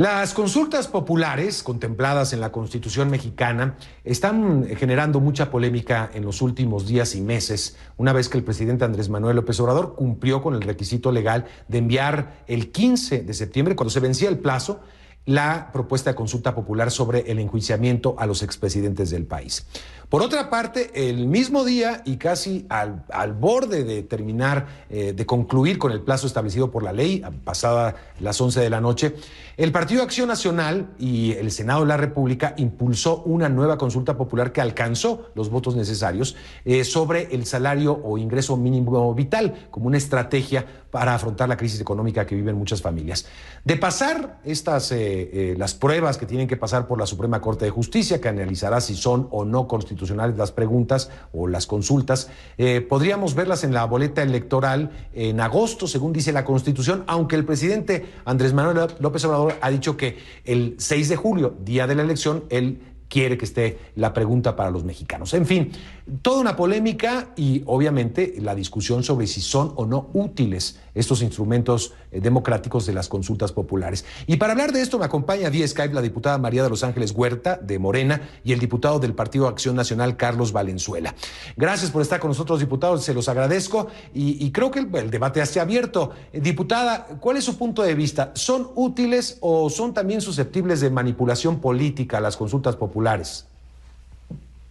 Las consultas populares contempladas en la Constitución mexicana están generando mucha polémica en los últimos días y meses, una vez que el presidente Andrés Manuel López Obrador cumplió con el requisito legal de enviar el 15 de septiembre, cuando se vencía el plazo, la propuesta de consulta popular sobre el enjuiciamiento a los expresidentes del país. Por otra parte, el mismo día y casi al borde de terminar, de concluir con el plazo establecido por la ley, pasada las 11 de la noche, el Partido Acción Nacional y el Senado de la República impulsó una nueva consulta popular que alcanzó los votos necesarios sobre el salario o ingreso mínimo vital, como una estrategia para afrontar la crisis económica que viven muchas familias. De pasar las pruebas que tienen que pasar por la Suprema Corte de Justicia, que analizará si son o no constitucionales las preguntas o las consultas, podríamos verlas en la boleta electoral en agosto, según dice la Constitución, aunque el presidente Andrés Manuel López Obrador ha dicho que el 6 de julio, día de la elección, él quiere que esté la pregunta para los mexicanos. En fin, toda una polémica y obviamente la discusión sobre si son o no útiles estos instrumentos democráticos de las consultas populares. Y para hablar de esto me acompaña vía Skype la diputada María de los Ángeles Huerta, de Morena, y el diputado del Partido Acción Nacional, Carlos Valenzuela. Gracias por estar con nosotros, diputados, se los agradezco y creo que el debate está abierto. Diputada, ¿cuál es su punto de vista? ¿Son útiles o son también susceptibles de manipulación política las consultas populares?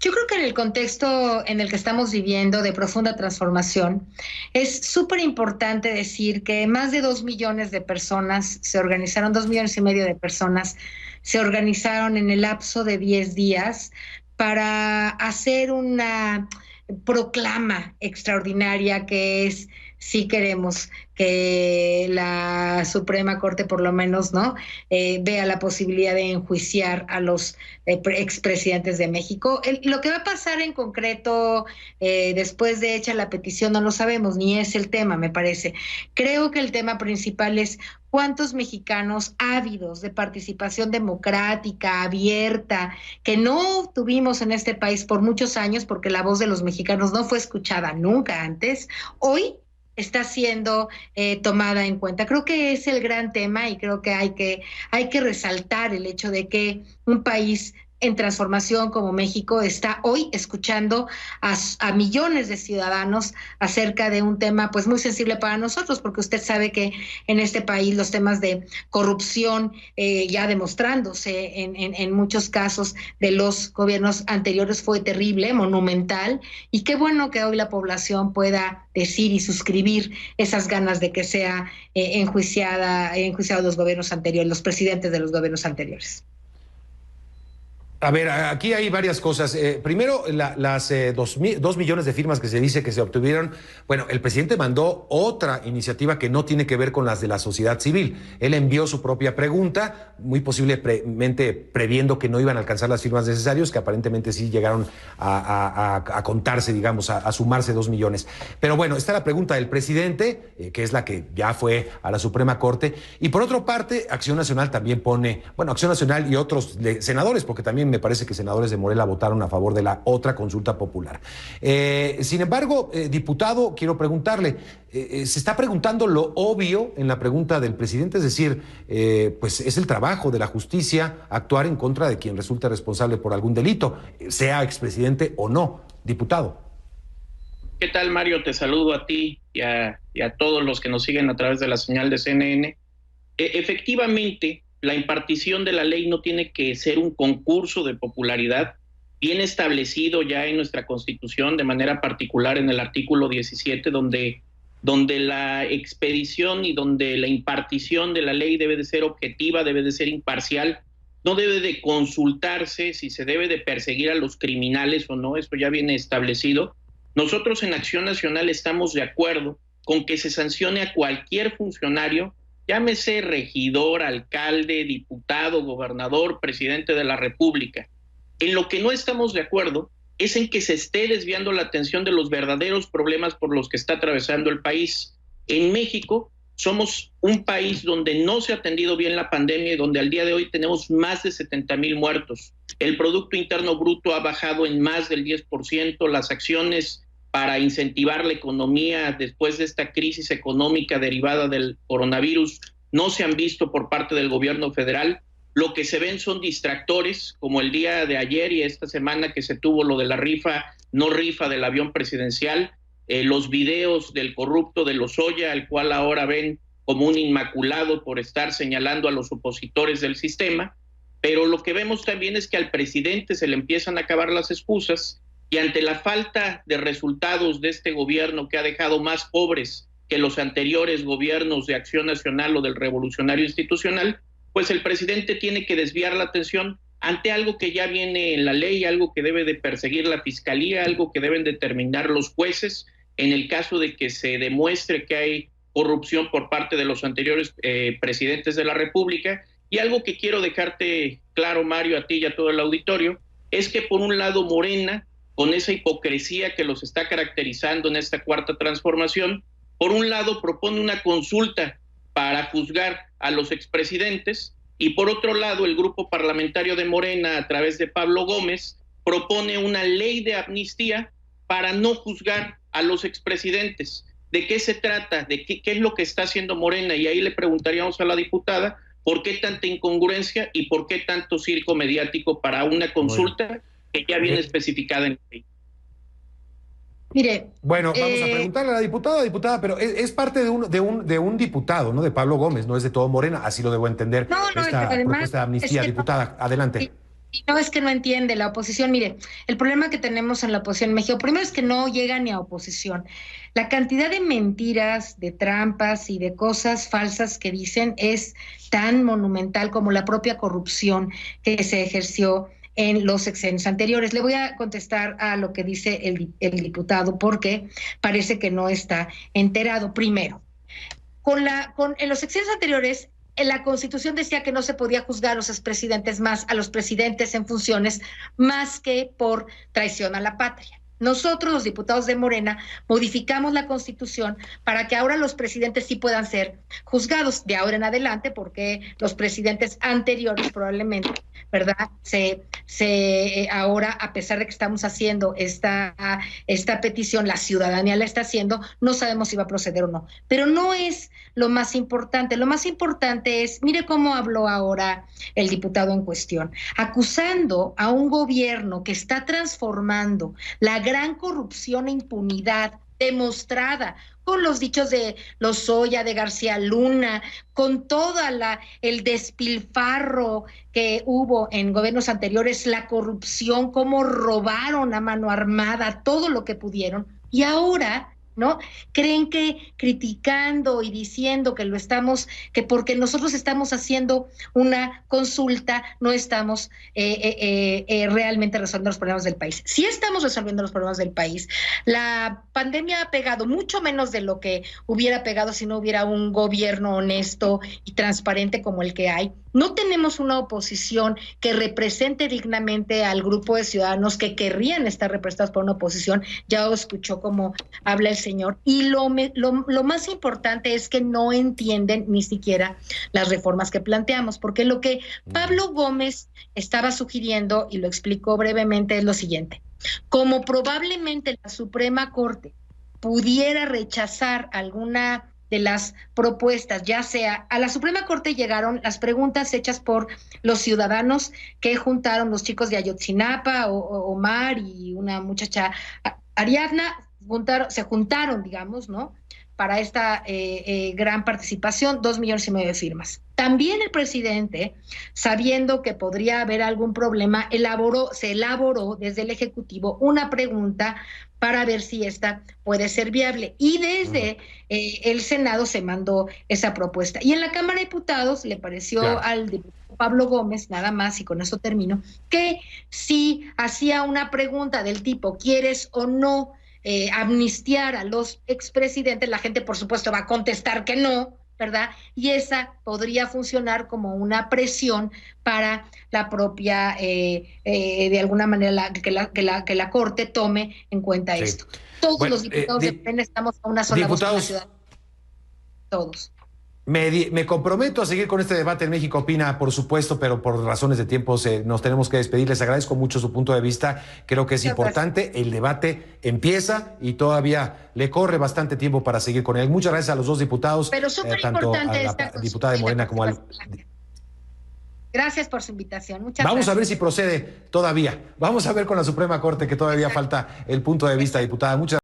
Yo creo que en el contexto en el que estamos viviendo de profunda transformación, es súper importante decir que más de 2 millones de personas se organizaron, 2,5 millones de personas se organizaron en el lapso de 10 días para hacer una proclama extraordinaria que es: sí queremos que la Suprema Corte por lo menos vea la posibilidad de enjuiciar a los expresidentes de México. Lo que va a pasar en concreto después de hecha la petición no lo sabemos, ni es el tema, me parece. Creo que el tema principal es cuántos mexicanos ávidos de participación democrática, abierta, que no tuvimos en este país por muchos años porque la voz de los mexicanos no fue escuchada nunca antes, hoy está siendo tomada en cuenta. Creo que es el gran tema y creo que hay que resaltar el hecho de que un país en transformación como México está hoy escuchando a millones de ciudadanos acerca de un tema pues muy sensible para nosotros, porque usted sabe que en este país los temas de corrupción ya demostrándose en muchos casos de los gobiernos anteriores fue terrible, monumental, y qué bueno que hoy la población pueda decir y suscribir esas ganas de que sea enjuiciados los gobiernos anteriores, los presidentes de los gobiernos anteriores. A ver, aquí hay varias cosas. Primero, las 2 millones de firmas que se dice que se obtuvieron. Bueno, el presidente mandó otra iniciativa que no tiene que ver con las de la sociedad civil. Él envió su propia pregunta, muy posiblemente previendo que no iban a alcanzar las firmas necesarias, que aparentemente sí llegaron a contarse, digamos, a sumarse 2 millones. Pero bueno, está la pregunta del presidente, que es la que ya fue a la Suprema Corte. Y por otra parte, Acción Nacional también pone, bueno, Acción Nacional y otros senadores, porque también me parece que senadores de Morena votaron a favor de la otra consulta popular. Sin embargo, diputado, quiero preguntarle, se está preguntando lo obvio en la pregunta del presidente, es decir, pues es el trabajo de la justicia actuar en contra de quien resulte responsable por algún delito, sea expresidente o no. Diputado. ¿Qué tal, Mario? Te saludo a ti y a todos los que nos siguen a través de la señal de CNN. Efectivamente, la impartición de la ley no tiene que ser un concurso de popularidad, bien establecido ya en nuestra Constitución, de manera particular en el artículo 17, donde la expedición y donde la impartición de la ley debe de ser objetiva, debe de ser imparcial, no debe de consultarse si se debe de perseguir a los criminales o no, eso ya viene establecido. Nosotros en Acción Nacional estamos de acuerdo con que se sancione a cualquier funcionario, llámese regidor, alcalde, diputado, gobernador, presidente de la República. En lo que no estamos de acuerdo es en que se esté desviando la atención de los verdaderos problemas por los que está atravesando el país. En México somos un país donde no se ha atendido bien la pandemia y donde al día de hoy tenemos más de 70,000 muertos. El Producto Interno Bruto ha bajado en más del 10%, las acciones para incentivar la economía después de esta crisis económica derivada del coronavirus no se han visto por parte del gobierno federal. Lo que se ven son distractores, como el día de ayer y esta semana que se tuvo lo de la rifa, no rifa del avión presidencial, los videos del corrupto de Lozoya, al cual ahora ven como un inmaculado por estar señalando a los opositores del sistema, pero lo que vemos también es que al presidente se le empiezan a acabar las excusas y ante la falta de resultados de este gobierno que ha dejado más pobres que los anteriores gobiernos de Acción Nacional o del Revolucionario Institucional, pues el presidente tiene que desviar la atención ante algo que ya viene en la ley, algo que debe de perseguir la fiscalía, algo que deben determinar los jueces, en el caso de que se demuestre que hay corrupción por parte de los anteriores presidentes de la República. Y algo que quiero dejarte claro, Mario, a ti y a todo el auditorio, es que por un lado Morena, con esa hipocresía que los está caracterizando en esta cuarta transformación, por un lado propone una consulta para juzgar a los expresidentes, y por otro lado el grupo parlamentario de Morena, a través de Pablo Gómez, propone una ley de amnistía para no juzgar a los expresidentes. ¿De qué se trata? ¿De qué es lo que está haciendo Morena? Y ahí le preguntaríamos a la diputada por qué tanta incongruencia y por qué tanto circo mediático para una consulta que ya viene especificada en la ley. Mire, bueno, vamos a preguntarle a la diputada, pero es parte de un diputado, ¿no? De Pablo Gómez, no es de todo Morena, así lo debo entender. No, esta además, propuesta de amnistía, es que diputada, adelante. No, es que no entiende la oposición. Mire, el problema que tenemos en la oposición en México, primero es que no llega ni a oposición. La cantidad de mentiras, de trampas y de cosas falsas que dicen es tan monumental como la propia corrupción que se ejerció en los sexenios anteriores. Le voy a contestar a lo que dice el diputado porque parece que no está enterado. Primero, en los sexenios anteriores, en la Constitución decía que no se podía juzgar a los expresidentes a los presidentes en funciones, más que por traición a la patria. Nosotros, los diputados de Morena, modificamos la Constitución para que ahora los presidentes sí puedan ser juzgados de ahora en adelante, porque los presidentes anteriores probablemente, ¿verdad? Ahora, a pesar de que estamos haciendo esta petición, la ciudadanía la está haciendo, no sabemos si va a proceder o no. Pero no es lo más importante. Lo más importante es, mire cómo habló ahora el diputado en cuestión, acusando a un gobierno que está transformando la gran corrupción e impunidad demostrada con los dichos de Lozoya, de García Luna, con todo el despilfarro que hubo en gobiernos anteriores, la corrupción, cómo robaron a mano armada todo lo que pudieron, y ahora, ¿no? Creen que criticando y diciendo que porque nosotros estamos haciendo una consulta, no estamos realmente resolviendo los problemas del país. Sí estamos resolviendo los problemas del país. La pandemia ha pegado mucho menos de lo que hubiera pegado si no hubiera un gobierno honesto y transparente como el que hay. No tenemos una oposición que represente dignamente al grupo de ciudadanos que querrían estar representados por una oposición. Ya escuchó cómo habla el señor. Y lo más importante es que no entienden ni siquiera las reformas que planteamos, porque lo que Pablo Gómez estaba sugiriendo, y lo explicó brevemente, es lo siguiente. Como probablemente la Suprema Corte pudiera rechazar alguna de las propuestas, ya sea a la Suprema Corte llegaron las preguntas hechas por los ciudadanos que juntaron los chicos de Ayotzinapa, Omar y una muchacha Ariadna, se juntaron, digamos, ¿no? Para esta gran participación, 2,5 millones de firmas. También el presidente, sabiendo que podría haber algún problema, se elaboró desde el Ejecutivo una pregunta para ver si esta puede ser viable. Y desde el Senado se mandó esa propuesta. Y en la Cámara de Diputados le pareció al diputado Pablo Gómez, nada más, y con eso termino, que si hacía una pregunta del tipo, ¿quieres o no amnistiar a los expresidentes? La gente, por supuesto, va a contestar que no, ¿verdad? Y esa podría funcionar como una presión para la propia, de alguna manera, que la Corte tome en cuenta esto. Todos los diputados de Morena estamos a una sola voz en la ciudad. Todos. Me comprometo a seguir con este debate en México Opina, por supuesto, pero por razones de tiempo nos tenemos que despedir. Les agradezco mucho su punto de vista. Creo que es importante. El debate empieza y todavía le corre bastante tiempo para seguir con él. Muchas gracias a los dos diputados, Pero tanto a la diputada de Morena como al... Gracias por su invitación. Vamos a ver si procede todavía. Vamos a ver con la Suprema Corte, que todavía falta el punto de vista, diputada. Muchas